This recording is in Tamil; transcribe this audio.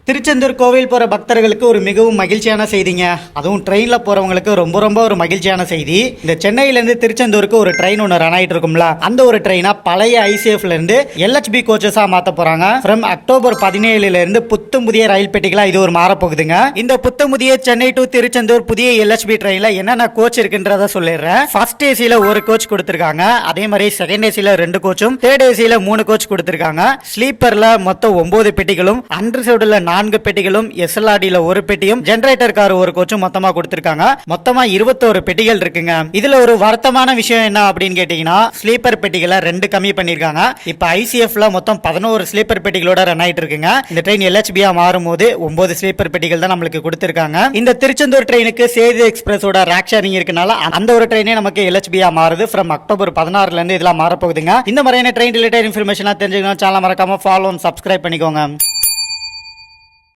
திருச்செந்தூர் கோவில் போற பக்தர்களுக்கு ஒரு மிகவும் மகிழ்ச்சியான செய்திங்க. அதுவும் ட்ரெயின்ல போறவங்களுக்கு ரொம்ப ரொம்ப ஒரு மகிழ்ச்சியான செய்தி. இந்த சென்னையில இருந்து திருச்செந்தூருக்கு ஒரு ட்ரெயின் ஒன்று ரன் ஆயிட்டு இருக்கும்ல, அந்த ஒரு ட்ரெயினா பழைய ஐசிஎஃப்ல இருந்து எல்ஹெச்பி கோச்சஸா மாத்த போறாங்க. ஃப்ரம் அக்டோபர் 17 இருந்து புத்தம் புதிய ரயில் பெட்டிகளா இது ஒரு மாறப்போகுதுங்க. இந்த புத்தம் புதிய சென்னை டு திருச்செந்தூர் புதிய எல்ஹெச்பி ட்ரெயின்ல என்னென்ன கோச் இருக்குன்றத சொல்லிடுறேன். ஃபர்ஸ்ட் ஏசில ஒரு கோச் கொடுத்திருக்காங்க. அதே மாதிரி செகண்ட் ஏசில 2 கோச்சும், தேர்ட் ஏசில 3 கோச் கொடுத்திருக்காங்க. ஸ்லீப்பர்ல மொத்தம் 9 பெட்டிகளும், அண்டர்சவுட்ல 4 பெட்டிகளும், எஸ்எல்ஆர்டில ஒரு பெட்டியும், ஜெனரேட்டர் கார் ஒரு கோச்சும் மொத்தமா கொடுத்திருக்காங்க. மொத்தமா 21 பெட்டிகள் இருக்குங்க. இதுல ஒரு வருத்தமான விஷயம் என்ன அப்படின்னு கேட்டீங்கன்னா, ஸ்லீப்பர் பெட்டிகளை 2 கம்மி பண்ணிருக்காங்க. இப்ப ஐசிஎஃப்ல மொத்தம் 11 ஸ்லீப்பர் பெட்டிகளோட ரன் ஆயிட்டு இருக்குங்க. இந்த ட்ரெயின் எல்ஹெச்பியா மாறும்போது 9 ஸ்லீப்பர் பெட்டிகள் தான் நம்மளுக்கு கொடுத்திருக்காங்க. இந்த திருச்செந்தூர் ட்ரெயினுக்கு சேது எக்ஸ்பிரஸோட ரேக் ஷேரிங் இருக்கனால அந்த ஒரு ட்ரெயினே நமக்கு எல்ஹெச்பியா மாறுது. ஃப்ரம் அக்டோபர் 16 இருந்து இதெல்லாம் மாறப்போகுதுங்க. இந்த மாதிரியான ட்ரெயின் ரிலேட்டட் இன்ஃபர்மேஷன் தெரிஞ்சுக்கணும். சேனல் மறக்காம ஃபாலோ அண்ட் சப்ஸ்கிரைப் பண்ணிக்கோங்க.